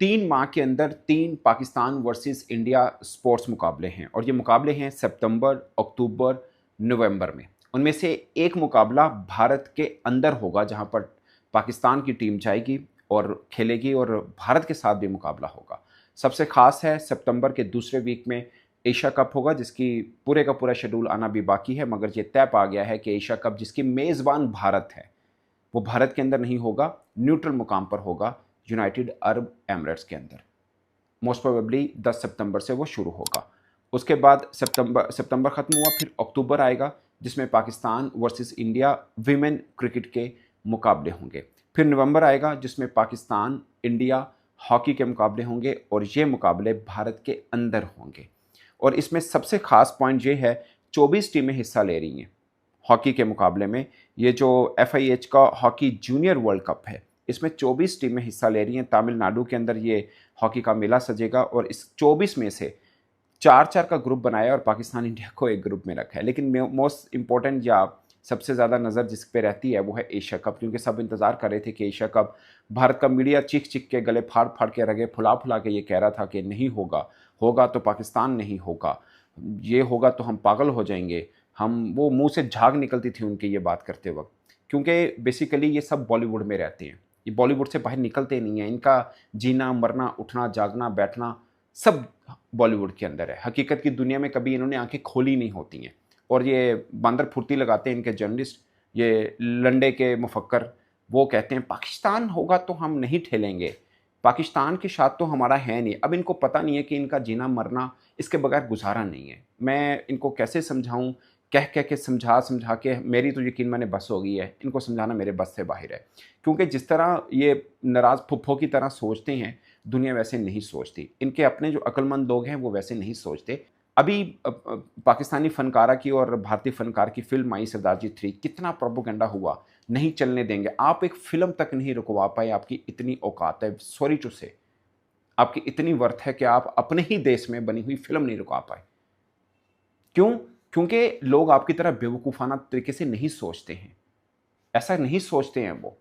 3 माह के अंदर 3 पाकिस्तान वर्सेस इंडिया स्पोर्ट्स मुकाबले हैं और ये मुकाबले हैं सितंबर, अक्टूबर, नवंबर में। उनमें से एक मुकाबला भारत के अंदर होगा जहां पर पाकिस्तान की टीम जाएगी और खेलेगी और भारत के साथ भी मुकाबला होगा। सबसे खास है सितंबर के दूसरे वीक में एशिया कप होगा जिसकी पूरे का पूरा शेड्यूल आना भी बाकी है, मगर ये तय पा गया है कि एशिया कप जिसकी मेज़बान भारत है वो भारत के अंदर नहीं होगा, न्यूट्रल मुकाम पर होगा, यूनाइटेड अरब एमिरेट्स के अंदर। मोस्ट प्रोबेबली 10 सितंबर से वो शुरू होगा। उसके बाद सितंबर ख़त्म हुआ, फिर अक्टूबर आएगा जिसमें Pakistan versus India women cricket के मुकाबले होंगे। फिर नवंबर आएगा जिसमें पाकिस्तान इंडिया हॉकी के मुकाबले होंगे और ये मुकाबले भारत के अंदर होंगे। और इसमें सबसे ख़ास पॉइंट ये है 24 टीमें हिस्सा ले रही हैं हॉकी के मुकाबले में। ये जो FIH का हॉकी जूनियर वर्ल्ड कप है इसमें 24 टीमें हिस्सा ले रही हैं। तमिलनाडु के अंदर ये हॉकी का मेला सजेगा और इस 24 में से 4-4 का ग्रुप बनाया और पाकिस्तान इंडिया को एक ग्रुप में रखा है। लेकिन मोस्ट इंपॉर्टेंट या सबसे ज़्यादा नज़र जिस पे रहती है वो है एशिया कप, क्योंकि सब इंतज़ार कर रहे थे कि एशिया कप, भारत का मीडिया चीख चीख के गले फाड़ फाड़ के रगे फुला फुला के ये कह रहा था कि नहीं होगा, होगा तो पाकिस्तान नहीं होगा, ये होगा तो हम पागल हो जाएंगे। हम वो मुंह से झाग निकलती थी उनके ये बात करते वक्त, क्योंकि बेसिकली ये सब बॉलीवुड में रहते हैं, ये बॉलीवुड से बाहर निकलते नहीं हैं। इनका जीना मरना उठना जागना बैठना सब बॉलीवुड के अंदर है। हकीकत की दुनिया में कभी इन्होंने आंखें खोली नहीं होती हैं। और ये बंदर फुर्ती लगाते हैं इनके जर्नलिस्ट, ये लंडे के मुफक्कर, वो कहते हैं पाकिस्तान होगा तो हम नहीं ठेलेंगे, पाकिस्तान के साथ तो हमारा है नहीं। अब इनको पता नहीं है कि इनका जीना मरना इसके बगैर गुजारा नहीं है। मैं इनको कैसे समझाऊं, कह कह के समझा समझा के मेरी तो यकीन माने बस हो गई है, इनको समझाना मेरे बस से बाहर है। क्योंकि जिस तरह ये नाराज़ फुफ्फो की तरह सोचते हैं, दुनिया वैसे नहीं सोचती। इनके अपने जो अक्लमंद लोग हैं वो वैसे नहीं सोचते। अभी पाकिस्तानी फ़नकारा की और भारतीय फ़नकार की फ़िल्म आई सरदार जी 3, कितना प्रोपेगेंडा हुआ, नहीं चलने देंगे। आप एक फ़िल्म तक नहीं रुकवा पाए, आपकी इतनी औकात है, सॉरी टू से, आपकी इतनी वर्थ है कि आप अपने ही देश में बनी हुई फ़िल्म नहीं रुकवा पाए। क्यों? क्योंकि लोग आपकी तरह बेवकूफ़ाना तरीके से नहीं सोचते हैं, ऐसा नहीं सोचते हैं वो।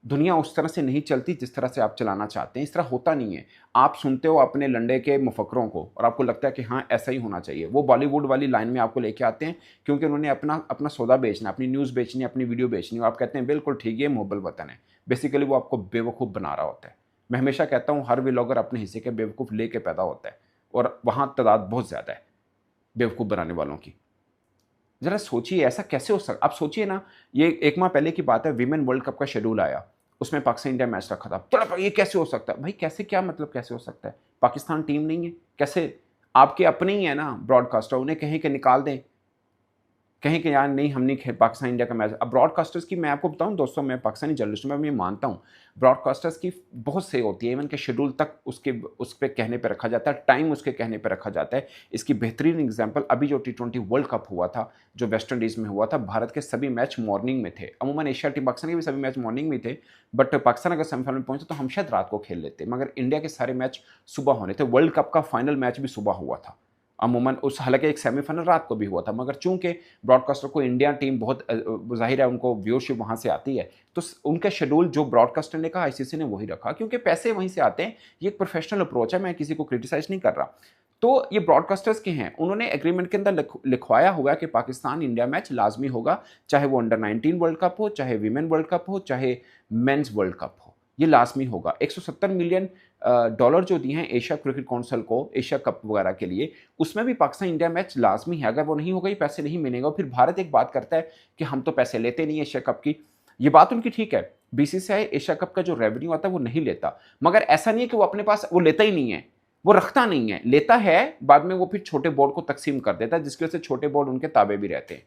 दुनिया उस तरह से नहीं चलती जिस तरह से आप चलाना चाहते हैं, इस तरह होता नहीं है। आप सुनते हो अपने लंडे के मुफक्करों को और आपको लगता है कि हाँ ऐसा ही होना चाहिए। वो बॉलीवुड वाली लाइन में आपको लेके आते हैं क्योंकि उन्होंने अपना अपना सौदा बेचना, अपनी न्यूज़ बेचनी, अपनी वीडियो बेचनी, और आप कहते हैं बिल्कुल ठीक है, मुहब्बल वतन है। बेसिकली वो आपको बेवकूफ़ बना रहा होता है। मैं हमेशा कहता हूँ हर व्लॉगर अपने हिस्से के बेवकूफ़ लेके पैदा होता है और वहाँ तादाद बहुत ज़्यादा है बेवकूफ़ बनाने वालों की। ज़रा सोचिए ऐसा कैसे हो सकता। आप सोचिए ना, ये 1 माह पहले की बात है, वीमेन वर्ल्ड कप का शेड्यूल आया, उसमें पाकिस्तान इंडिया मैच रखा था। तुरंत ये कैसे हो सकता है? भाई कैसे, क्या मतलब कैसे हो सकता है? पाकिस्तान टीम नहीं है? कैसे? आपके अपने ही है ना ब्रॉडकास्टर, उन्हें कहें कि निकाल दें, कहें कि यार नहीं हम नहीं पाकिस्तान इंडिया का मैच। अब ब्रॉडकास्टर्स की मैं आपको बताऊं दोस्तों, मैं पाकिस्तानी जर्नलिस्ट हूं, मैं ये मानता हूं ब्रॉडकास्टर्स की बहुत सही होती है, इवन के शेड्यूल तक उसके उस पर कहने पर रखा जाता है, टाइम उसके कहने पर रखा जाता है। इसकी बेहतरीन एग्जांपल अभी जो T20 वर्ल्ड कप हुआ था, जो वेस्ट इंडीज़ में हुआ था, भारत के सभी मैच मॉर्निंग में थे। अमूमन एशिया टीम पाकिस्तान के भी सभी मैच मॉर्निंग में थे, बट पाकिस्तान अगर सेमीफाइनल में पहुंचे तो हम शायद रात को खेल लेते, मगर इंडिया के सारे मैच सुबह होने थे। वर्ल्ड कप का फाइनल मैच भी सुबह हुआ था अमूमन, उस हालांकि एक सेमीफाइनल रात को भी हुआ था, मगर चूंकि ब्रॉडकास्टर को इंडिया टीम बहुत ज़ाहिर है उनको व्यूअरशिप वहाँ से आती है, तो उनका शेड्यूल जो ब्रॉडकास्टर ने कहा ICC ने वही रखा, क्योंकि पैसे वहीं से आते हैं। ये एक प्रोफेशनल अप्रोच है, मैं किसी को क्रिटिसाइज नहीं कर रहा। तो ये ब्रॉडकास्टर्स के हैं, उन्होंने एग्रीमेंट के अंदर लिखवाया हुआ है कि पाकिस्तान इंडिया मैच लाजमी होगा, चाहे वो अंडर-19 वर्ल्ड कप हो, चाहे वीमेन वर्ल्ड कप हो, चाहे मेंस वर्ल्ड कप हो, ये लाजमी होगा। 170 मिलियन डॉलर जो दिए हैं एशिया क्रिकेट काउंसिल को एशिया कप वगैरह के लिए, उसमें भी पाकिस्तान इंडिया मैच लाजमी है। अगर वो नहीं होगा ये पैसे नहीं मिलेंगे। और फिर भारत एक बात करता है कि हम तो पैसे लेते नहीं एशिया कप की, ये बात उनकी ठीक है। BCCI एशिया कप का जो रेवेन्यू आता है वो नहीं लेता, मगर ऐसा नहीं है कि वो अपने पास वो लेता ही नहीं है, वो रखता नहीं है, लेता है, बाद में वो फिर छोटे बोर्ड को तकसीम कर देता है, जिसकी वजह से छोटे बोर्ड उनके ताबे भी रहते हैं।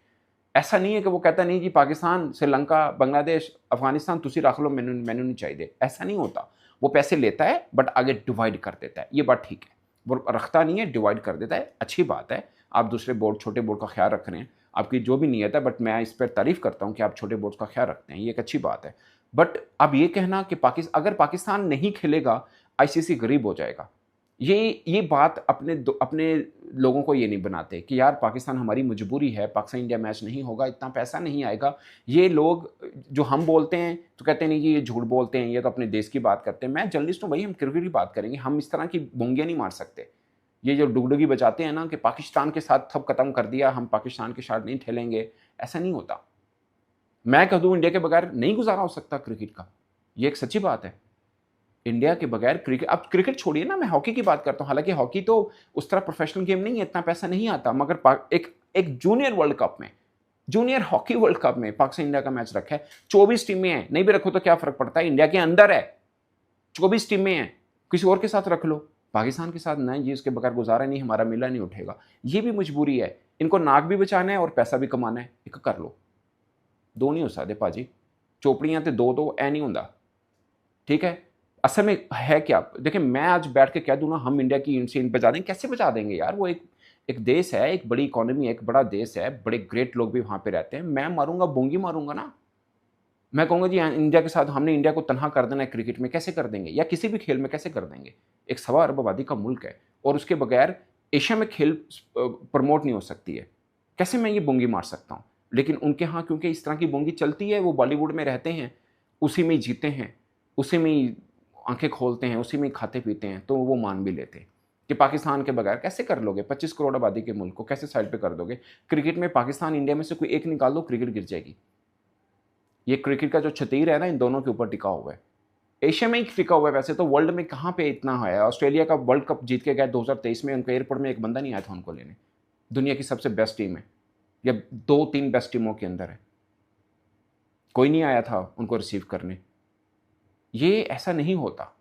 ऐसा नहीं है कि वो कहता नहीं जी पाकिस्तान, श्रीलंका, बांग्लादेश, अफगानिस्तान तुसी रख लो, मैनू मैनू नहीं चाहिए, ऐसा नहीं होता। वो पैसे लेता है बट आगे डिवाइड कर देता है, ये बात ठीक है। वो रखता नहीं है, डिवाइड कर देता है, अच्छी बात है। आप दूसरे बोर्ड, छोटे बोर्ड का ख्याल रख रहे हैं, आपकी जो भी नीयत है, बट मैं इस पर तारीफ करता हूँ कि आप छोटे बोर्ड का ख्याल रखते हैं, ये एक अच्छी बात है। बट अब ये कहना कि अगर पाकिस्तान नहीं खेलेगा ICC गरीब हो जाएगा, ये बात अपने लोगों को ये नहीं बनाते कि यार पाकिस्तान हमारी मजबूरी है, पाकिस्तान इंडिया मैच नहीं होगा, इतना पैसा नहीं आएगा। ये लोग जो हम बोलते हैं तो कहते नहीं जी ये झूठ बोलते हैं, ये तो अपने देश की बात करते हैं। मैं जर्नलिस्ट हूँ भाई, हम क्रिकेट की बात करेंगे, हम इस तरह की बोंगियाँ नहीं मार सकते। ये जो डुगडुगी बचाते हैं ना कि पाकिस्तान के साथ सब खत्म कर दिया, हम पाकिस्तान के साथ नहीं ठहरेंगे, ऐसा नहीं होता। मैं कह दूँ इंडिया के बगैर नहीं गुजारा हो सकता क्रिकेट का, ये एक सच्ची बात है। इंडिया के बगैर क्रिकेट, अब क्रिकेट छोड़िए ना, मैं हॉकी की बात करता हूँ। हालांकि हॉकी तो उस तरह प्रोफेशनल गेम नहीं है, इतना पैसा नहीं आता, मगर एक जूनियर वर्ल्ड कप में, जूनियर हॉकी वर्ल्ड कप में पाकिस्तान इंडिया का मैच रखा है। 24 टीमें हैं, नहीं भी रखो तो क्या फर्क पड़ता है, इंडिया के अंदर है, 24 टीमें हैं, किसी और के साथ रख लो, पाकिस्तान के साथ नहीं जी, उसके बगैर गुजारा नहीं, हमारा मिला नहीं उठेगा। ये भी मजबूरी है, इनको नाक भी बचाना है और पैसा भी कमाना है, एक कर लो, दो नहीं हो सकते भाजी, चोपड़ियां तो दो ऐ नहीं होता, ठीक है। असल में है क्या, देखिए मैं आज बैठ के कह दूं ना हम इंडिया की इन बचा देंगे, कैसे बचा देंगे यार, वो एक देश है, एक बड़ी इकोनॉमी है, एक बड़ा देश है, बड़े ग्रेट लोग भी वहाँ पे रहते हैं। मैं मारूंगा, बोंगी मारूंगा ना, मैं कहूँगा जी इंडिया के साथ हमने इंडिया को तनहा कर देना है क्रिकेट में, कैसे कर देंगे, या किसी भी खेल में कैसे कर देंगे। एक 1.25 अरब आबादी का मुल्क है और उसके बगैर एशिया में खेल प्रमोट नहीं हो सकती है, कैसे मैं ये बोंगी मार सकता हूँ। लेकिन उनके यहाँ क्योंकि इस तरह की बोंगी चलती है, वो बॉलीवुड में रहते हैं, उसी में ही जीते हैं, उसी में ही आंखें खोलते हैं, उसी में खाते पीते हैं, तो वो मान भी लेते हैं कि पाकिस्तान के बगैर कैसे कर लोगे, 25 करोड़ आबादी के मुल्क को कैसे साइड पे कर दोगे। क्रिकेट में पाकिस्तान इंडिया में से कोई एक निकाल दो, क्रिकेट गिर जाएगी। ये क्रिकेट का जो छतीर है ना, इन दोनों के ऊपर टिका हुआ है, एशिया में ही टिका हुआ है। वैसे तो वर्ल्ड में कहाँ पे इतना है, ऑस्ट्रेलिया का वर्ल्ड कप जीत के गए 2023 में, उनके एयरपोर्ट में एक बंदा नहीं आया था उनको लेने। दुनिया की सबसे बेस्ट टीम है, या 2-3 बेस्ट टीमों के अंदर है, कोई नहीं आया था उनको रिसीव करने। ये ऐसा नहीं होता,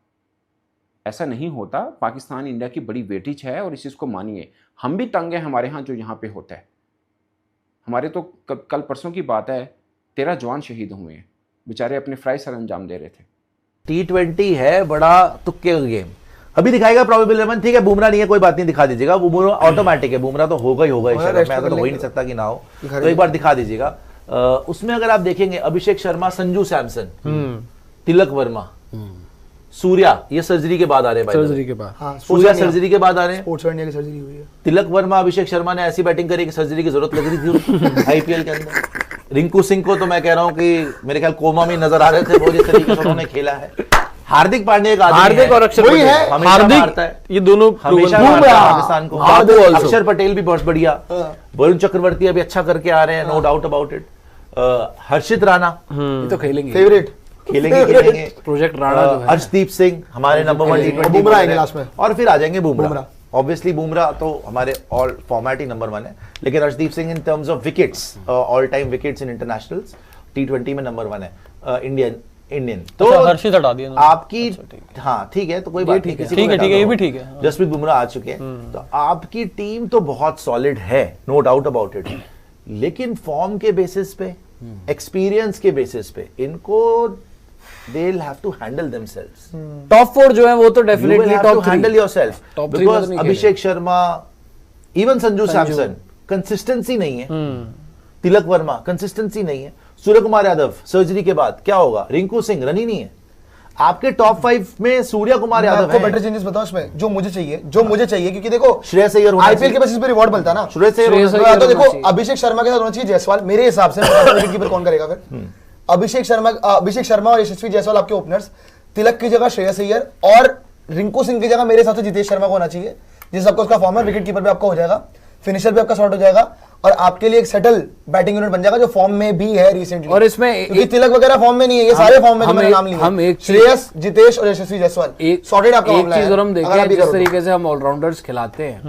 ऐसा नहीं होता। पाकिस्तान इंडिया की बड़ी वेटेज है और इस चीज़ को मानिए। हम भी तंग हैं हमारे यहाँ जो यहाँ पे होता है। हमारे तो कल परसों की बात है, 13 जवान शहीद हुए हैं, बेचारे अपने फ्राई सर अंजाम दे रहे थे। T20 है बड़ा तुक्के का गेम, अभी दिखाएगा प्रोबेबल 11, ठीक है। बुमराह नहीं है कोई बात नहीं, दिखा दीजिएगा, बुमराह ऑटोमेटिक है, बुमराह तो होगा ही होगा, मैं तो हो ही नहीं सकता कि ना हो, तो एक बार दिखा दीजिएगा। उसमें अगर आप देखेंगे अभिषेक शर्मा, संजू सैमसन, तिलक वर्मा, सूर्या, ये सर्जरी के बाद आ रहे हैं, सर्जरी के बाद, हाँ, सूर्या सर्जरी के बाद आ रहे हैं, स्पोर्ट्स इंडिया की सर्जरी हुई है। तिलक वर्मा, अभिषेक शर्मा ने ऐसी बैटिंग करी कि सर्जरी की जरूरत लग रही थी आईपीएल के अंदर। रिंकू सिंह को तो मैं कह रहा हूं कि मेरे ख्याल कोमा में नजर आ रहे थे, वो जिस तरीके से उन्होंने खेला है। हार्दिक पांड्या का हार्दिक और अक्षर पटेल है, हार्दिक ये दोनों हमेशा पाकिस्तान को, अक्षर पटेल भी बहुत बढ़िया, वरुण चक्रवर्ती अभी अच्छा करके आ रहे हैं, नो डाउट अबाउट इट। हर्षित राणा तो खेलेंगे, फेवरेट खेलेंगे प्रोजेक्ट राणा जो है, अर्शदीप सिंह हमारे नंबर 1 बुमराह आएंगे लास्ट में, और फिर आ जाएंगे बुमराह। ऑब्वियसली बुमराह तो हमारे ऑल फॉर्मेट ही नंबर 1 है, लेकिन Arshdeep Singh in terms of wickets, all time wickets in internationals, T20 में नंबर 1 है इंडियन। तो हर्षित हटा दिया आपकी, हाँ ठीक है, तो कोई बात नहीं, ठीक है, ये भी ठीक है। जसप्रीत बुमराह आ चुके हैं, तो आपकी टीम तो बहुत सॉलिड है, नो डाउट अबाउट इट, लेकिन फॉर्म के बेसिस पे, एक्सपीरियंस के बेसिस पे इनको they'll have to handle themselves. Top 4 जो है वो तो definitely top 3 handle yourself, because Abhishek Sharma, even Sanju Samson, consistency नहीं है, तिलक वर्मा कंसिस्टेंसी नहीं है, सूर्य कुमार यादव सर्जरी के बाद क्या होगा, रिंकू सिंह रन ही नहीं है। आपके टॉप 5 में सूर्य कुमार यादव है। बेटर चेंजेस बताओ इसमें, जो मुझे चाहिए क्योंकि देखो श्रेयस अय्यर आईपीएल के बेसिस पे रिवॉर्ड मिलता है ना, श्रेयस अय्यर तो देखो अभिषेक शर्मा के साथ होना चाहिए जायसवाल, मेरे हिसाब से विकेट कीपर कौन करेगा फिर, अभिषेक शर्मा और यशस्वी जायसवाल आपके ओपनर्स, तिलक की जगह श्रेयस अय्यर और रिंकू सिंह की जगह मेरे हिसाब से जितेश शर्मा को होना चाहिए, जिस आपको उसका फॉर्म है, विकेट कीपर भी आपका हो जाएगा, फिनिशर भी आपका शॉर्ट हो जाएगा और आपके लिए एक सेटल बैटिंग यूनिट बन जाएगा जो फॉर्म में भी है रिसेंटली। और इसमें क्योंकि तिलक वगैरह फॉर्म में नहीं है, ये सारे फॉर्म में मैंने नाम लिए, श्रेयस, जितेश और यशस्वी जायसवाल, एक सॉर्टेड आपका मामला है। एक चीज और हम देखें, जिस तरीके से हम ऑलराउंडर्स खिलाते हैं,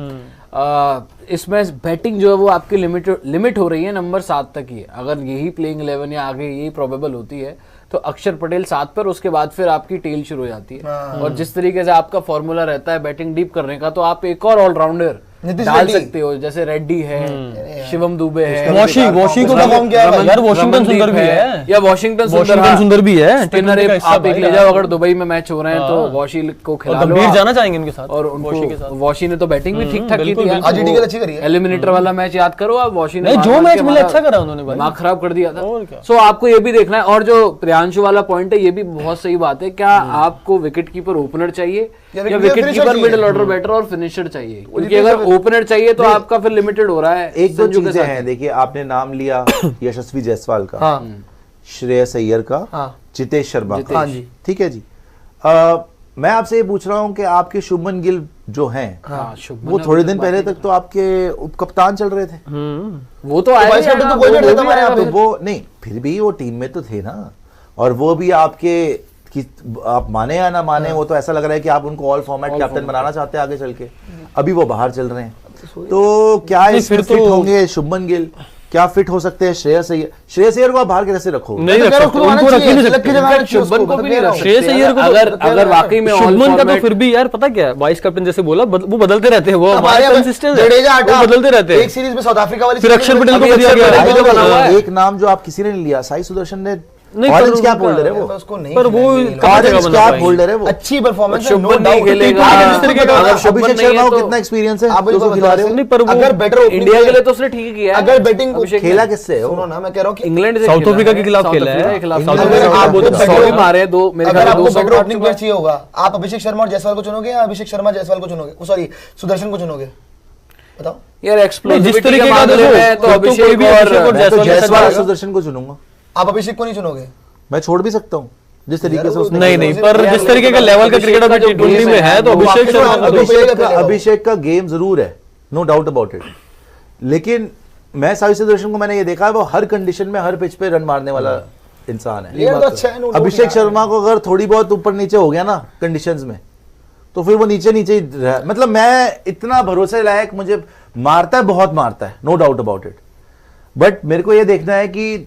इसमें बैटिंग जो है वो आपकी लिमिट हो रही है नंबर 7 तक ही है। अगर यही प्लेइंग 11 या आगे यही प्रोबेबल होती है तो अक्षर पटेल 7 पर, उसके बाद फिर आपकी टेल शुरू हो जाती है। और जिस तरीके से आपका फॉर्मूला रहता है बैटिंग डीप करने का, तो आप एक और ऑलराउंडर नीतीश डाल रेड्डी। सकते हो, जैसे रेड्डी है, शिवम दुबे है, वॉशी को परफॉर्म किया है यार, वॉशिंगटन सुंदर भी है, है, या वॉशिंगटन सुंदर भी है। स्पिनर आप एक ले जाओ, अगर दुबई में मैच हो रहे हैं तो वॉशी को खिला लो। गंभीर जाना चाहेंगे उनके साथ, और उनको वॉशी ने तो बैटिंग भी ठीक ठाक की थी, आज DTL अच्छी करी है। एलिमिनेटर वाला मैच याद करो आप, वॉशी ने जो मैच मिला अच्छा करा उन्होंने भाई, दिमाग खराब कर दिया और था। क्या। सो आपको ये भी देखना है। और जो प्रियांशु वाला पॉइंट है ये भी बहुत सही बात है, क्या आपको विकेट कीपर ओपनर चाहिए या wicket keeper middle order batter और फिनिशर चाहिए? क्योंकि अगर ओपनर चाहिए तो आपका फिर लिमिटेड हो रहा है। एक दो चीजें हैं, देखिए आपने नाम लिया यशस्वी जायसवाल का, श्रेयस अय्यर का, जितेश शर्मा का, ठीक है जी। मैं आपसे ये पूछ रहा हूँ कि आपके शुभमन गिल जो हैं, वो थोड़े दिन पहले तक तो आपके उप कप्तान चल रहे थे। वो तो आए तो कोई नहीं रहता हमारे यहाँ पे। वो नहीं, फिर भी वो टीम में तो थे ना, और वो भी आपके आप माने या ना माने, वो तो ऐसा लग रहा है कि आप उनको ऑल फॉर्मेट कैप्टन बनाना चाहते हैं आगे चल के। अभी वो बाहर चल रहे हैं, तो क्या इसमें फिट होंगे शुभमन गिल? क्या फिट हो सकते हैं श्रेयस अय्यर? श्रेयस अय्यर को आप बाहर कैसे रखो? नहीं रख सकते, उनको रख ही नहीं सकते। शुभमन को भी नहीं रख श्रेयस अय्यर को अगर वाकई में शुभमन का तो फिर भी यार पता क्या है, वाइस कैप्टन जैसे बोला, वो बदलते रहते हैं, वो हमारे कंसिस्टेंट है, वो बदलते रहते हैं। एक सीरीज में साउथ अफ्रीका वाली, फिर अक्षर पटेल को दिया गया। एक नाम जो आप किसी ने नहीं लिया, साई सुदर्शन ने, नहीं, ऑरेंज कैप होल्डर है वो, पर वो ऑरेंज कैप होल्डर है वो, अच्छी परफॉर्मेंस है। शुभमन नहीं खेलेगा। अभिषेक शर्मा को कितना एक्सपीरियंस है आप जो बिल्कुल खिला रहे हो? नहीं, पर वो अगर बेटर इंडिया के लिए तो उसने ठीक किया है। अगर बैटिंग खेला किससे है वो? सुनो ना, मैं कह रहा हूँ कि इंग्लैंड से साउथ अफ्रीका के खिलाफ खेला है। अगर आप आपको 100 मारे दो, मेरे अगर ख्याल आपको से बेटर ओपनिंग प्लेयर चाहिए होगा, आप अभिषेक शर्मा और जायसवाल को चुनोगे या अभिषेक शर्मा जायसवाल को चुनोगे, सॉरी सुदर्शन को चुनोगे? बताओ यार, एक्सप्लोसिविटी जिस तरीके के का मामले में तो अभिषेक और जायसवाल और सुदर्शन को चुनूंगा। आप अभिषेक को नहीं चुनोगे? मैं छोड़ भी सकता हूँ जिस तरीके से उसने, नहीं, पर जिस तरीके का लेवल का क्रिकेट अभी टी20 में है, तो अभिषेक शर्मा, अभिषेक का गेम जरूर है, नो डाउट अबाउट इट, लेकिन मैं साई सुदर्शन को मैंने ये देखा है, वो हर कंडीशन में हर पिच पे रन मारने वाला इंसान है। ये तो अच्छा है। अभिषेक शर्मा को अगर थोड़ी बहुत ऊपर नीचे हो गया ना कंडीशंस में, तो फिर वो नीचे नीचे ही मतलब मैं इतना भरोसे लायक, मुझे मारता है, बहुत मारता है, no doubt about it, but मेरे को ये देखना है कि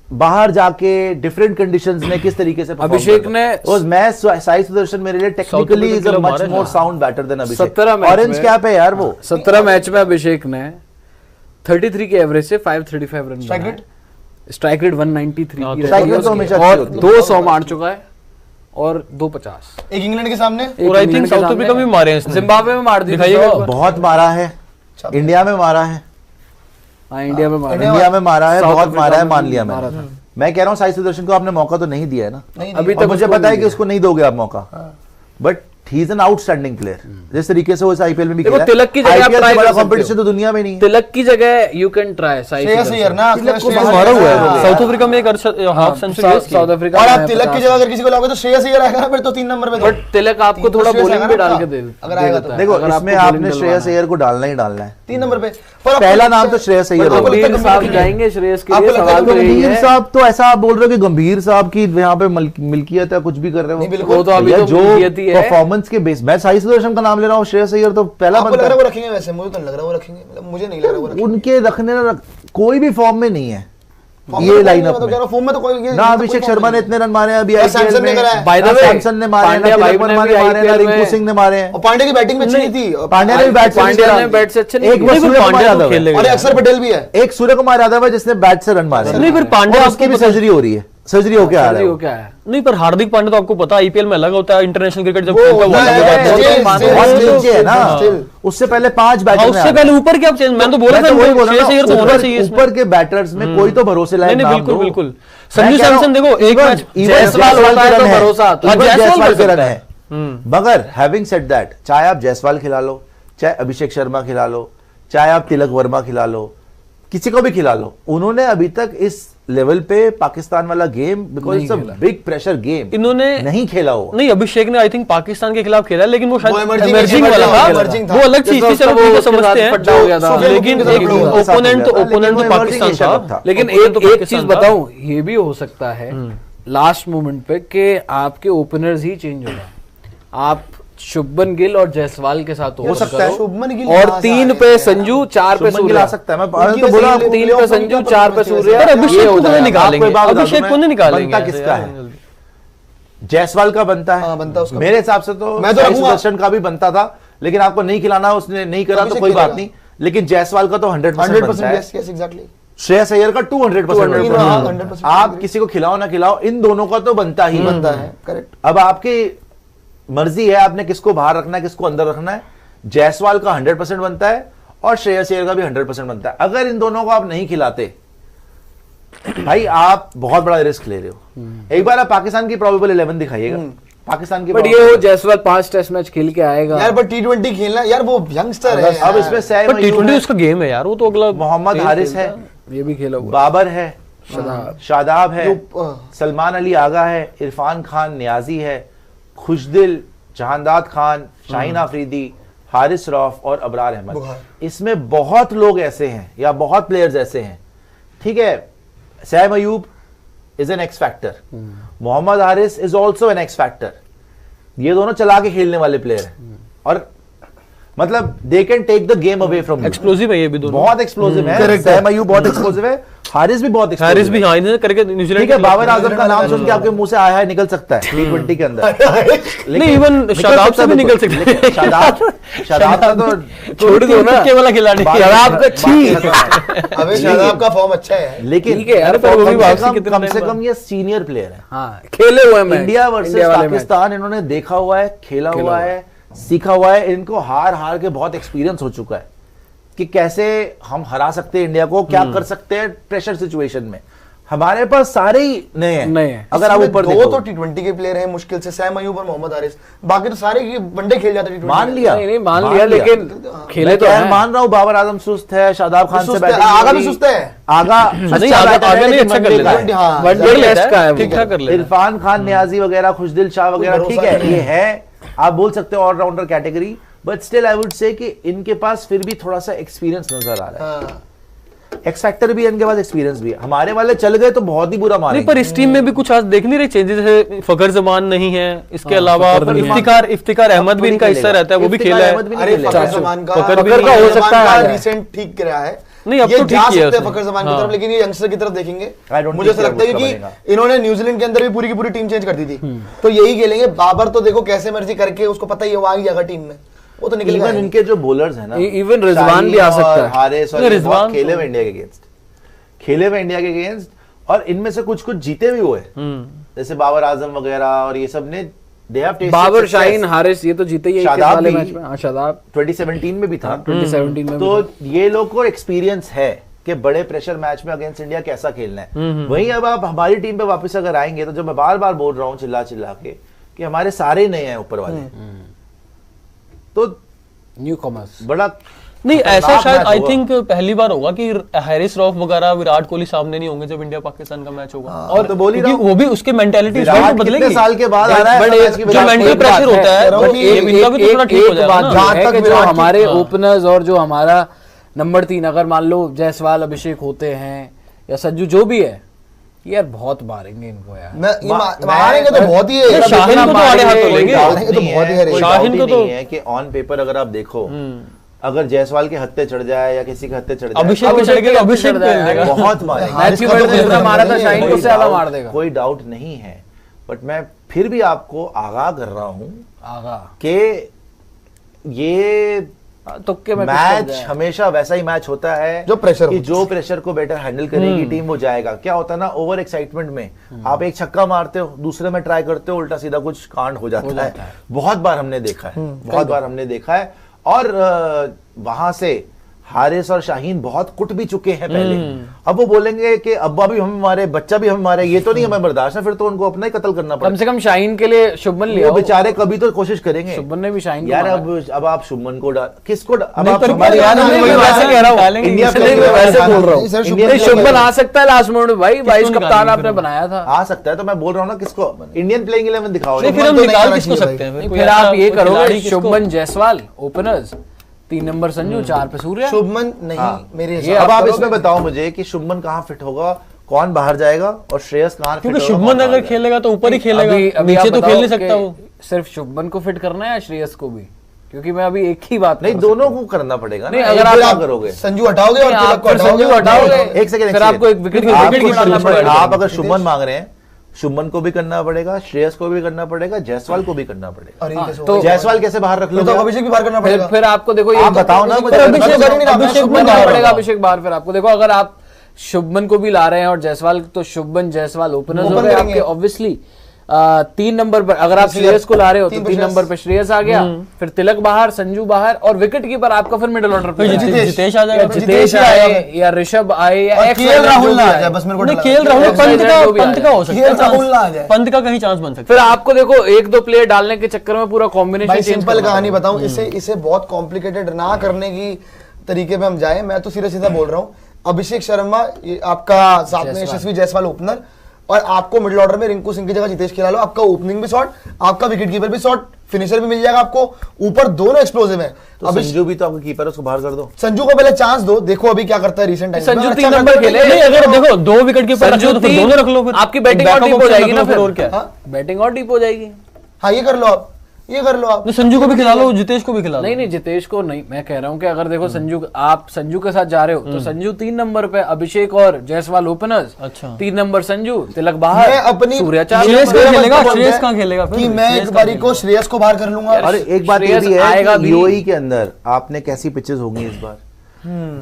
बाहर जाके डिफरेंट कंडीशंस में किस तरीके से अभिषेक ने मैं साई सुदर्शन मेरे लिए technically is a much more sound batter than Abhishek. 17 orange cap है यार वो। 17 मैच में अभिषेक ने 33 के एवरेज से 535 रन बनाए, स्ट्राइक रेट 193 स्ट्राइक रेट तो हमेशा अच्छी और होती है। 200 मार चुका है और 250 एक इंग्लैंड के सामने, और आई थिंक साउथ अफ्रीका में मारे हैं, जिम्बाब्वे में मार दी, बहुत मारा है, इंडिया में मारा है, इंडिया में मारा, इंडिया में मारा है, बहुत मारा है, मान लिया मैं कह रहा हूँ साई सुदर्शन को आपने मौका तो नहीं दिया है ना अभी तक, मुझे पता है कि उसको नहीं दोगे आप मौका, but he is an outstanding player, जिस तरीके से वो इस आईपीएल में भी खेला है। तिलक की जगह आप ट्राई कर सकते हो, कंपटीशन तो दुनिया में नहीं है। तिलक की जगह you can try Shreyas Iyer ना, मारा हुआ है साउथ अफ्रीका में, एक हाफ सेंचुरी साउथ अफ्रीका, और आप तिलक की जगह अगर किसी को लाओगे तो श्रेयस अय्यर आएगा ना, फिर तो 3 नंबर पे। बट तिलक आपको थोड़ा बॉलिंग भी डाल के दे अगर आएगा तो देखो इसमें आपने श्रेयस अय्यर को डालना ही डालना है 3 नंबर पे, पहला नाम तो श्रेयस अय्यर होगा। गंभीर साहब जाएंगे श्रेयस के लिए, सवाल तो यही गंभीर है। साहब तो ऐसा आप बोल रहे हो कि गंभीर साहब की यहाँ पे मिल्कियत है, कुछ भी कर रहे हो, वो तो अभी जो मिल्कियत ही है। परफॉर्मेंस के बेस, मैं साई सुदर्शन का नाम ले रहा हूँ, श्रेयस अय्यर तो पहला आपको लग बनता रहा है है। वो रखेंगे? वैसे मुझे तो नहीं लग रहा वो रखेंगे, मतलब मुझे नहीं लग रहा वो रखेंगे। उनके रखने कोई भी फॉर्म में नहीं है ये लाइनअप में। फॉर्म में तो कोई ना अभिषेक शर्मा ने इतने रन मारे हैं अभी सैमसन आईपीएल ने में, करा है। By the ना way, सैमसन ने मारे हैं, ना तिलक वर्मा ने मारे हैं, ना रिंकू सिंह ने मारे हैं। और पांड्या की बैटिंग में अच्छी नहीं थी, पांड्या ने भी बैट से पांड्या ने बैट से अच्छे नहीं एक किए। वो सूर्य कुमार यादव है, और अक्षर पटेल भी है, एक सूर्य कुमार यादव है जिसने बैट से रन मारे हैं। नहीं, फिर पांड्या और उसकी भी सर्जरी हो रही है, सर्जरी होके आ रहा है वो। क्या है नहीं, पर हार्दिक पांड्या तो आपको पता है आईपीएल में अलग होता है, इंटरनेशनल क्रिकेट जब वो खेलता है, वो होता अलग है, होता है। बहुत नीचे है ना, still। उससे पहले 5 बैटर उससे पहले ऊपर क्या चेंज, मैं तो बोला था वही बोला श्रेयस अय्यर तो होना चाहिए इसमें। ऊपर के बैटर्स में कोई तो भरोसे लायक नहीं, नाम बिल्कुल दो। बिल्कुल। मैं संजू कह रहा हूं, सैमसन देखो, एक मैच जायसवाल होता है तो भरोसा आता है। जायसवाल के रन है, मगर हैविंग सेड दैट, चाहे आप जायसवाल खिला लो, चाहे अभिषेक शर्मा खिला लो, चाहे आप तिलक वर्मा खिला लो, किसी को भी खिला लो, उन्होंने अभी तक इस लेवल पे पाकिस्तान वाला game, because it's a big pressure game, इन्होंने नहीं खेला हो। नहीं, अभिषेक ने आई थिंक पाकिस्तान के खिलाफ खेला, लेकिन वो शायद emerging emerging वाला emerging था, था। वो अलग चीज थी, चलो ठीक है, समझते हैं, फड्डा हो गया था। लेकिन एक ओपोनेंट तो पाकिस्तान था। लेकिन एक चीज बताऊं, ये भी हो सकता है लास्ट मोमेंट पे कि आपके ओपनर्स ही चेंज हो गए, आप शुभमन गिल और जायसवाल के साथ हो सकता है, शुभमन गिल और 3 पे संजू, 4 पे शुभमन गिल सूर्या आ सकता है। मैं तो बोला 3 पे संजू, 4 पे सूर्या। पर अभिषेक को नहीं निकालेंगे, आपको एक बात बता दूं अभिषेक को मैं, नहीं निकालेंगे। बनता किसका है? जायसवाल का बनता है, हाँ, बनता उसका। मेरे हिसाब से तो मैं तो साई रखूंगा। सुदर्शन का भी बनता था, लेकिन आपको नहीं खिलाना, उसने नहीं करा तो कोई बात नहीं, लेकिन जायसवाल का तो 100% बनता है, श्रेयस अय्यर का 200%। आप किसी को खिलाओ ना खिलाओ, इन दोनों का तो बनता ही बनता है। करेक्ट। अब आपकी मर्जी है आपने किसको बाहर रखना है, किसको अंदर रखना है। जायसवाल का 100% बनता है और श्रेयस अय्यर का भी 100% बनता है। अगर इन दोनों को आप नहीं खिलाते भाई, आप बहुत बड़ा रिस्क ले रहे हो। एक बार आप पाकिस्तान की प्रोबेबल 11 दिखाइएगा, पाकिस्तान की। बट ये वो जायसवाल 5 टेस्ट मैच खेल के आएगा यार, बट T20 खेलना यार, वो यंगस्टर है। अब इसमें सैम T20 उसका गेम है यार, वो तो अगला मोहम्मद हारिस है, ये भी खेला हुआ, बाबर है, शादाब है, सलमान अली आगा है, इरफान खान नियाजी है, खुशदिल, जहांदाद खान, शाहीन आफरीदी, हारिस रौफ और अबरार अहमद। इसमें बहुत लोग ऐसे हैं या बहुत प्लेयर्स ऐसे हैं, ठीक है। Saim Ayub is an X factor, Mohammad Haris is also an X factor. ये दोनों चला के खेलने वाले प्लेयर हैं और मतलब they can take the game away from. Explosive है ये भी दोनों, बहुत एक्सप्लोसिव है। सैम अयूब बहुत एक्सप्लोसिव है, हारिस भी बहुत एक्सप्लोसिव है। हारिस भी हाँ इन्होंने करके न्यूजीलैंड, ठीक है। बाबर आजम का नाम सुन के आपके मुंह से आया है निकल सकता है T20 के अंदर, नहीं इवन शादाब से भी निकल सकता है। शादाब का तो छोड़ दो ना, के वाला खिलाड़ी शादाब का ठीक, अबे शादाब का फॉर्म अच्छा है, लेकिन ठीक है यार, पर वो भी वापसी कितना कम से कम ये सीनियर प्लेयर है। हाँ, खेले हुए हैं। इंडिया वर्सेस पाकिस्तान इन्होंने देखा हुआ है, खेला हुआ है, सीखा हुआ है। इनको हार के बहुत एक्सपीरियंस हो चुका है कि कैसे हम हरा सकते हैं इंडिया को, क्या कर सकते हैं प्रेशर सिचुएशन में। हमारे पास सारे ही नए हैं। अगर आप ऊपर दो तो T20 के प्लेयर हैं मुश्किल से, सैम अयूब और मोहम्मद हारिस, बाकी तो सारे वनडे खेल जाते हैं। मान लिया, नहीं मान लिया, लेकिन खेले तो हैं। मान रहा हूँ बाबर आजम सुस्त है, शादाब खान से बैटिंग, आगा भी सुस्त है, आगा नहीं अच्छा कर लेता है, ठीक ठाक कर लेता है। इरफान खान नियाजी वगैरह, खुशदिल शाह वगैरह, ठीक है, ये है, आप बोल सकते हो all rounder category, but still I would say कि इनके पास फिर भी थोड़ा सा एक्सपीरियंस नजर आ रहा है। एक्स फैक्टर भी है इनके पास, एक्सपीरियंस भी है। हमारे वाले चल गए तो बहुत ही बुरा मारेंगे। पर इस टीम में भी कुछ आज देख नहीं रहे चेंजेस है। फखर जमान नहीं है, इसके अलावा इफ्तिकार अहमद भी इनका हिस्सा रहता है, वो भी खेला है। अरे फखर जमान का हो सकता है रिसेंट ठीक रहा है, नहीं अब तो ठीक है फखर जमान की तरफ, लेकिन ये यंगस्टर की तरफ देखेंगे। मुझे ऐसा लगता है कि इन्होंने न्यूजीलैंड के अंदर भी पूरी की पूरी टीम चेंज कर दी थी, तो यही खेलेंगे। बाबर तो देखो कैसे मर्जी करके, उसको पता ही है वो आ गया टीम में, वो तो निकलेगा। इनके जो बॉलर्स हैं ना, इवन रिजवान भी आ सकता है, हारिस और रिजवान खेले हुए इंडिया के अगेंस्ट, और इनमें से कुछ जीते भी हुए, जैसे बाबर आजम वगैरह और ये सब ने, बाबर, शाहीन, हारिस, ये तो जीते ही वाले मैच में। शादाब 2017 में भी था, 2017 में। तो ये लोग को एक्सपीरियंस है कि बड़े प्रेशर मैच में अगेंस्ट इंडिया कैसा खेलना है। वहीं अब आप हमारी टीम पे वापस अगर आएंगे, तो जो मैं बार बार बोल रहा हूँ चिल्ला के कि हमारे सारे नए हैं ऊपर वाले, तो न्यू कॉमर्स बड़ा नहीं, ऐसा शायद आई थिंक पहली बार होगा कि हारिस रऊफ वगैरह विराट कोहली सामने नहीं होंगे जब इंडिया पाकिस्तान का मैच होगा। और तो बोली वो भी उसके मेंटालिटी बदलेगी, साल के बाद आ रहा है, जो मेंटल प्रेशर होता है इनका भी तो थोड़ा ठीक हो जाएगा। जो हमारे ओपनर्स और जो हमारा नंबर 3, अगर मान लो जायसवाल, अभिषेक होते हैं या संजू, जो भी है यार, बहुत मारेंगे इनको यार। मारेंगे तो बहुत ही है, शाहीन को तो आड़े हाथों लेंगे, तो बहुत ही है। शाहीन को तो है कि ऑन पेपर अगर आप देखो, अगर जायसवाल के हत्थे चढ़ जाए या किसी के हत्थे चढ़ जाए, अभिषेक बहुत मारेगा, मारा था शाहीन को, से ज्यादा मार देगा, कोई डाउट नहीं है। बट मैं फिर भी आपको आगाह कर रहा हूं कि ये तुक्के में मैच हमेशा वैसा ही मैच होता है जो प्रेशर कि जो प्रेशर को बेटर हैंडल करेगी टीम, वो जाएगा। क्या होता है ना, ओवर एक्साइटमेंट में आप एक छक्का मारते हो, दूसरे में ट्राई करते हो, उल्टा सीधा कुछ कांड हो जाता है। बहुत बार हमने देखा है, और वहां से हारिस और शाहीन बहुत कुट भी चुके हैं पहले। अब वो बोलेंगे कि अब्बा भी हमें मारे, बच्चा भी हमें मारे, ये तो नहीं हमें बर्दाश्त है, फिर तो उनको अपना ही कत्ल करना पड़ेगा। कम से कम शाहीन के लिए शुभमन लिया, बेचारे कभी तो कोशिश करेंगे। शुभमन ने भी शाहीन यार, अब आप शुभमन को किसको, शुभमन आ सकता है लास्ट मोमेंट में भाई, वाइस कप्तान आपने बनाया था, आ सकता है। तो मैं बोल रहा हूँ ना, किसको इंडियन प्लेइंग 11 दिखाओ, फिर आप ये करोगे शुभमन जायसवाल ओपनर्स, 3 नंबर संजू, 4 पे सूर्या, शुभमन नहीं मेरे हिसाब। अब आप इसमें बताओ मुझे कि शुभमन कहाँ फिट होगा, कौन बाहर जाएगा, और श्रेयस कहाँ फिट होगा? शुभमन अगर खेलेगा तो ऊपर ही खेलेगा, नीचे तो खेल नहीं सकता वो। सिर्फ शुभमन को फिट करना है या श्रेयस को भी? क्योंकि मैं अभी एक ही बात नहीं, दोनों को करना पड़ेगा। नहीं, अगर आप करोगे, संजू हटाओगे और संजू हटाओगे, एक सेकंड, फिर आपको एक विकेट आप अगर शुभमन मांग रहे हैं, शुभमन को भी करना पड़ेगा, श्रेयस को भी करना पड़ेगा, जायसवाल को भी करना पड़ेगा। अरे कैसे तो जायसवाल कैसे बाहर रख लो? तो अभिषेक भी बाहर करना पड़ेगा। फिर आपको देखो आप बताओ ना मुझे। अभिषेक बाहर, फिर आपको देखो अगर आप शुभमन को भी ला रहे हैं और जायसवाल, तो शुभमन जायसवाल ओपनर्स हो गए आपके ऑब्वियसली। 3 नंबर पर अगर आप श्रेयस को ला रहे हो तो 3 नंबर पे श्रेयस आ गया, फिर तिलक बाहर, संजू बाहर, और विकेट कीपर आपका फिर मिडिल ऑर्डर पे जितेश आ जाएगा, जितेश आए या ऋषभ आए या केएल राहुल ना आ जाए, बस मेरे को केएल राहुल पंत का हो सकता है, पंत का कहीं चांस बन सकता है। फिर आपको देखो 1-2 प्लेयर डालने के चक्कर में पूरा कॉम्बिनेशन सिंपल कहानी बताऊं, इसे बहुत कॉम्प्लिकेटेड ना करने की तरीके पे हम जाए। मैं तो सीधा सीधा बोल रहा हूँ, अभिषेक शर्मा आपका साथ में यशस्वी जायसवाल ओपनर, और आपको मिडिल ऑर्डर में रिंकू सिंह की जगह जितेश खिला लो, आपका ओपनिंग भी शॉट, आपका विकेट कीपर भी शॉट, फिनिशर भी मिल जाएगा आपको, ऊपर दोनों एक्सप्लोसिव है। तो संजू भी तो आपका कीपर है, उसको बाहर कर दो। संजू को पहले चांस दो, देखो अभी क्या करता है रिसेंट टाइम। संजू 3 नंबर खेले, अगर देखो 2 विकेट कीपर रख लो तो फिर दोनों रख लो, फिर आपकी बैटिंग और डीप हो जाएगी ना, फिर और क्या, बैटिंग और डीप हो जाएगी। हाँ ये कर लो आप, ये कर लो आप। संजू को भी खिला लो, जितेश को भी खिला लो। नहीं जितेश को नहीं, मैं कह रहा हूँ कि अगर देखो संजू, आप संजू के साथ जा रहे हो तो संजू 3 नंबर पे, अभिषेक और जायसवाल ओपनर्स, अच्छा 3 नंबर संजू, तिलक बाहर, मैं अपनी सूर्या 4 श्रेयस कहाँ खेलेगा, श्रेयस कहाँ खेलेगा फिर? कि मैं एक बारी को श्रेयस को बाहर कर लूंगा। और एक बात ये भी है कि यूएई के अंदर आपने कैसी पिचेस होंगी इस बार।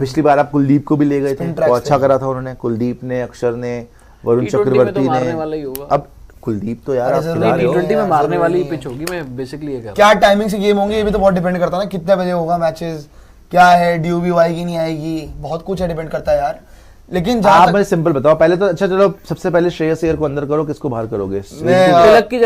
पिछली बार आप कुलदीप को भी ले गए थे, तो अच्छा करा था उन्होंने, कुलदीप ने, अक्षर ने, वरुण चक्रवर्ती ने। अब कुलदीप तो यार आप खिला रहे हो, T20 में मारने वाली पिच होगी। मैं बेसिकली ये कह रहा हूं, क्या टाइमिंग से गेम होंगे ये भी तो बहुत डिपेंड करता है ना, कितने बजे होगा मैचेस, क्या है, डीयूबी आएगी नहीं आएगी, बहुत कुछ है, डिपेंड करता है यार। लेकिन आप मुझे सिंपल बताओ पहले तो। अच्छा चलो, सबसे पहले श्रेयस अय्यर को अंदर करो, किसको बाहर करोगे? तिलक की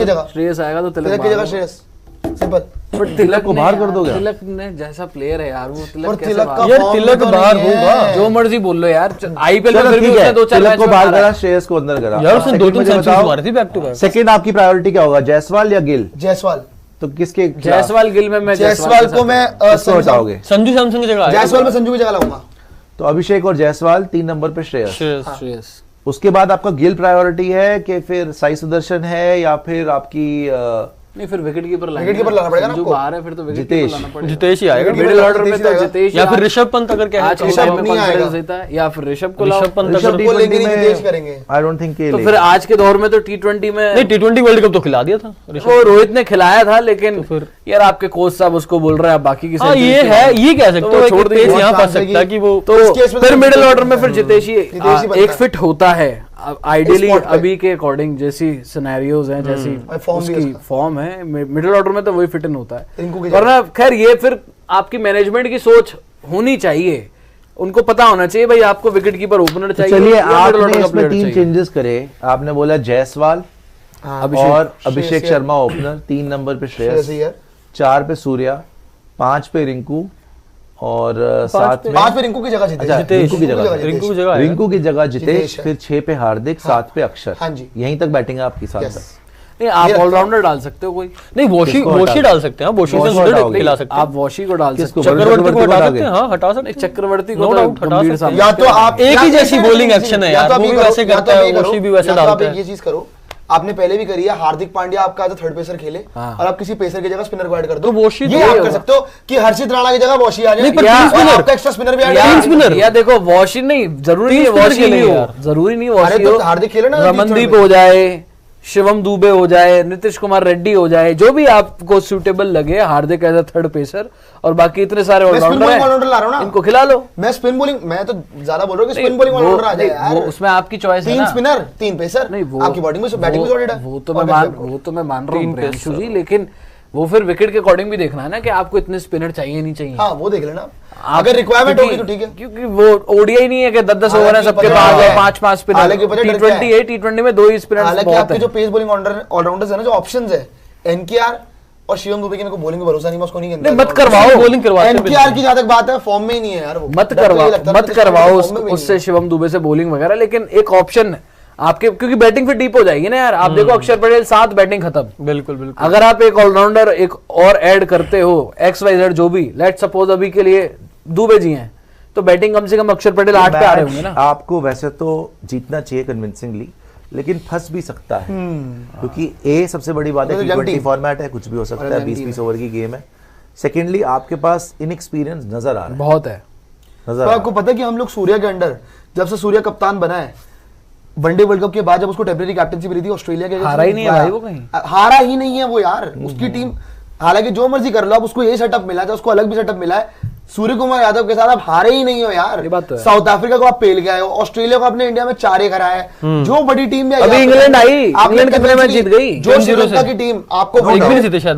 जगह श्रेयस आएगा तो तिलक की जगह श्रेयस, सिंपल। बट तिलक को बाहर कर दोगे? तिलक ने जैसा प्लेयर है यार, वो तिलक कैसे तिलक बाहर? यार तिलक बाहर होगा, जो मर्जी बोल लो यार, आईपीएल में फिर भी उसने 2-4 मैच को बाहर करा, श्रेयस को अंदर करा। यार उसने 2-3 सेंचुरीज मारी थी बैक टू बैक। सेकंड आपकी प्रायोरिटी क्या होगा, जायसवाल या गिल? जायसवाल। तो किसके? जायसवाल गिल में मैं जायसवाल को मैं हटाओगे? संजू सैमसन की जगह, जायसवाल में संजू की जगह लाऊंगा। तो अभिषेक और जायसवाल 3 नंबर पे श्रेयस। उसके बाद आपका गिल प्रायोरिटी है कि फिर साई सुदर्शन है, या फिर आपकी नहीं, फिर विकेट कीपर लाना पड़ेगा ना आपको। बाहर है फिर तो विकेट कीपर लाना पड़ेगा। जितेश ही आएगा मिडिल ऑर्डर में तो जितेश या फिर ऋषभ पंत, अगर क्या आज के टाइम में कॉन्फिडेंस देता है, या फिर ऋषभ को लाओ। करेंगे। आई डोंट थिंक तो फिर आज के दौर में तो T20 में नहीं, T20 वर्ल्ड कप तो खिला दिया था वो रोहित ने खिलाया था, लेकिन फिर यार आपके कोच साहब उसको बोल रहे हैं बाकी की ये है, ये कह सकते हो छोड़ दीजिए, यहाँ फंस सकता है कि वो। तो फिर मिडिल ऑर्डर में फिर जितेश ही एक फिट होता है आइडियली, अभी के अकॉर्डिंग जैसी सिनेरियोज हैं, जैसी उसकी फॉर्म है, मिडिल ऑर्डर में तो वही फिट इन होता है। वरना खैर ये फिर आपकी मैनेजमेंट की सोच होनी चाहिए, उनको पता होना चाहिए भाई आपको विकेट कीपर ओपनर चाहिए। चलिए आपने इसमें 3 चेंजेस करे, आपने बोला जायसवाल और अभिषेक शर्मा ओपनर, 3 नंबर पे श्रेयस, 4 पे सूर्या, 5 पे रिंकू, और 7 पे रिंकू की जगह जितेश। रिंकू की जगह जितेश, फिर 6 पे हार्दिक, 7 पे अक्षर। यहीं तक बैटिंग है आपकी साथ तक। नहीं, आप ऑलराउंडर डाल सकते हो कोई। नहीं, वॉशी डाल सकते हैं, वॉशी से खिला सकते हैं आप, वॉशी को डाल सकते हो, चक्रवर्ती को हटा सकते हैं। हाँ, हटा सकते हैं, चक्रवर्ती को हटा सकते हैं। या तो आप एक ही जैसी बॉलिंग एक्शन है यार, वो भी वैसे करता है, वॉशी भी वैसे डालता है। ये चीज करो, आपने पहले भी करी है, हार्दिक पांड्या आपका थर्ड पेसर खेले और आप किसी पेसर की जगह स्पिनर को ऐड कर दो, वॉशी ये आप कर सकते हो कि हर्षित राणा की जगह वॉशी आ जाए, आपका एक्स्ट्रा स्पिनर भी ऐड कर दो। या देखो वॉशी नहीं, जरूरी नहीं वॉशी नहीं हो, जरूरी नहीं वॉशी हो, हार्दिक खेले ना, रमनदीप हो जाए, शिवम दुबे हो जाए, नीतीश कुमार रेड्डी हो जाए, जो भी आपको सूटेबल लगे, हार्दिक एज अ थर्ड पेसर, और बाकी इतने सारे ऑलराउंडर हैं, इनको खिला लो। मैं स्पिन बॉलिंग, मैं तो ज्यादा बोल रहा हूँ कि स्पिन बॉलिंग ऑलराउंडर आ जाए यार, उसमें आपकी चॉइस है ना, 3 स्पिनर 3 पेसर, नहीं वो आपकी बैटिंग में सॉर्टेड है, वो तो मैं मान रहा हूँ प्रियांशु जी, लेकिन वो फिर विकेट के अकॉर्डिंग भी देखना है ना कि आपको इतने स्पिनर चाहिए नहीं चाहिए। हाँ, वो देख लेना, अगर रिक्वायरमेंट होगी तो ठीक है, क्योंकि वो ओडीआई नहीं है कि 10-10 ओवर है सबके पास है, 5-5 स्पिनर। T20 है, T20 में 2 ही स्पिनर। हालांकि आपके जो पेस बॉलिंग ऑलराउंडर्स है ना, जो ऑप्शंस है, एनकेआर और शिवम दुबे की, मेरे को बॉलिंग पे भरोसा नहीं, मैं उसको नहीं कहता। मत करवाओ, बॉलिंग करवाते हैं। एनकेआर की जहां तक बात है, फॉर्म में ही नहीं है यार वो, मत करवाओ उससे शिवम दुबे से बॉलिंग वगैरह, लेकिन एक ऑप्शन आपके, क्योंकि बैटिंग फिर डीप हो जाएगी ना यार। आप देखो अक्षर पटेल 7 बैटिंग खत्म। बिल्कुल बिल्कुल। अगर आप एक ऑलराउंडर एक और ऐड करते हो, XYZ जो भी, लेट सपोज अभी के लिए दुबे जी हैं, तो बैटिंग कम से कम अक्षर पटेल 8 पे आ रहे होंगे ना। आपको वैसे तो जीतना चाहिए कन्विंसिंगली, लेकिन फंस भी सकता है, क्योंकि ए सबसे बड़ी बात है, T20 फॉर्मेट है, कुछ भी हो सकता है, 20-20 ओवर की गेम है। सेकेंडली आपके पास इनएक्सपीरियंस नजर आ रहा है, बहुत है नजर। आपको पता है कि हम लोग सूर्या के अंडर, जब से सूर्या कप्तान बना है, वनडे वर्ल्ड कप के बाद जब उसको टेम्परेरी कैप्टनसी मिली थी ऑस्ट्रेलिया के, हारा ही नहीं है भाई वो कहीं, हारा ही नहीं है वो यार, उसकी टीम हालांकि जो मर्जी कर लो, अब उसको ये सेटअप मिला था, उसको अलग भी सेटअप मिला है, सूर्य कुमार यादव के साथ आप हारे ही नहीं हो यार। ये बात तो है। साउथ अफ्रीका को आप पेल गए हो, ऑस्ट्रेलिया को आपने इंडिया में 4 हराया है, जो बड़ी टीम में अभी इंग्लैंड आई, इंग्लैंड कितने मैच जीत गई, जो श्रीलंका की टीम आपको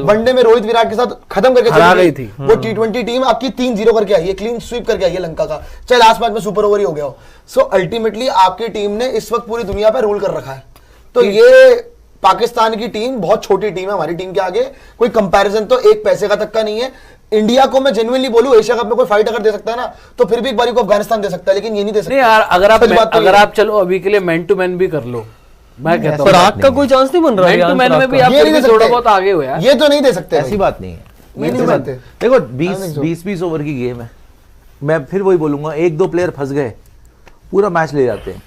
वनडे में रोहित विराट के साथ खत्म करके हरा गई थी, वो T20 टीम आपकी 3-0 करके आई है, क्लीन स्वीप करके आई है लंका का, चाहे लास्ट मैच में सुपर ओवर ही हो गया हो। सो अल्टीमेटली आपकी टीम ने इस वक्त पूरी दुनिया पर रूल कर रखा है। तो ये पाकिस्तान की टीम बहुत छोटी टीम है हमारी टीम के आगे, कोई कंपैरिजन तो एक पैसे का तक का नहीं है। इंडिया को मैं जेन्युइनली बोलूं, एशिया कप में कोई फाइट अगर दे सकता है ना, तो फिर भी एक बारी को अफगानिस्तान दे सकता है, लेकिन ये नहीं दे सकता। नहीं यार, अगर आप चलो अभी के लिए मैन टू मैन भी कर लो, मैं कहता हूं पराग का कोई चांस नहीं बन रहा है, मैन टू मैन में भी आप थोड़ा बहुत आगे हो यार, ये तो नहीं दे सकते, ऐसी बात नहीं है। देखो 20 ओवर की गेम है, मैं फिर वही बोलूंगा, 1-2 प्लेयर फंस गए पूरा मैच ले जाते हैं।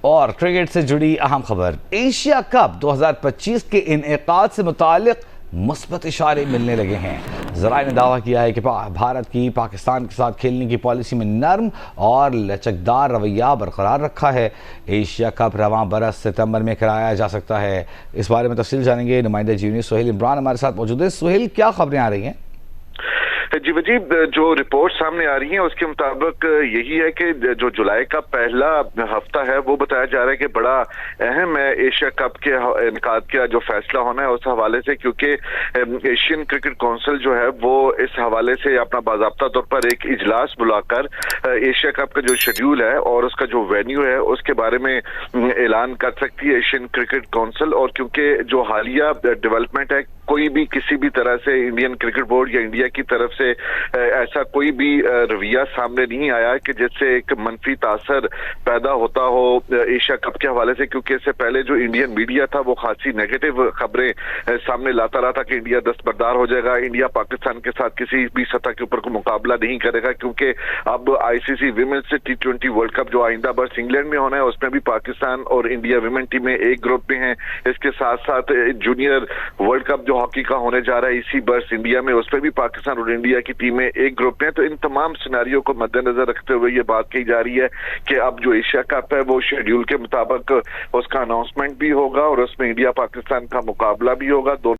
और क्रिकेट से जुड़ी अहम खबर, एशिया कप 2025 के इनेकाद से मुतालिक मुस्बत इशारे मिलने लगे हैं। ज़राए ने दावा किया है कि भारत की पाकिस्तान के साथ खेलने की पॉलिसी में नर्म और लचकदार रवैया बरकरार रखा है। एशिया कप रवां बरस सितंबर में कराया जा सकता है। इस बारे में तफसील जानेंगे, नुमाइंदा जी न्यूज़ सुहेल इमरान हमारे साथ मौजूद है। सुहेल, क्या खबरें आ रही हैं? जी वजीब, जो रिपोर्ट सामने आ रही है उसके मुताबिक यही है कि जो जुलाई का पहला हफ्ता है वो बताया जा रहा है कि बड़ा अहम है एशिया कप के इनकाद का जो फैसला होना है उस हवाले से, क्योंकि एशियन क्रिकेट काउंसिल जो है वो इस हवाले से अपना बाज़ाब्ता तौर पर एक इजलास बुलाकर एशिया कप का जो शेड्यूल है और उसका जो वेन्यू है उसके बारे में ऐलान कर सकती है एशियन क्रिकेट काउंसिल। और क्योंकि जो हालिया डेवलपमेंट है, कोई भी किसी भी तरह से इंडियन क्रिकेट बोर्ड या इंडिया की तरफ से ऐसा कोई भी रवैया सामने नहीं आया कि जिससे एक मनफी तासर पैदा होता हो एशिया कप के हवाले से, क्योंकि इससे पहले जो इंडियन मीडिया था वो खासी नेगेटिव खबरें सामने लाता रहा था कि इंडिया दस्तबरदार हो जाएगा, इंडिया पाकिस्तान के साथ किसी भी सतह के ऊपर कोई मुकाबला नहीं करेगा, क्योंकि अब ICC women's T20 world cup जो आइंदा बर्स इंग्लैंड में होना है उसमें भी पाकिस्तान और इंडिया विमेन टीमें एक ग्रुप में हैं। इसके साथ साथ जूनियर वर्ल्ड कप जो हॉकी का होने जा रहा है इसी बर्स इंडिया में, उसमें भी पाकिस्तान और इंडिया की टीमें एक ग्रुप में हैं। तो इन तमाम सिनेरियो को मद्देनजर रखते हुए ये बात कही जा रही है कि अब जो एशिया कप है वो शेड्यूल के मुताबिक उसका अनाउंसमेंट भी होगा और उसमें इंडिया पाकिस्तान का मुकाबला भी होगा।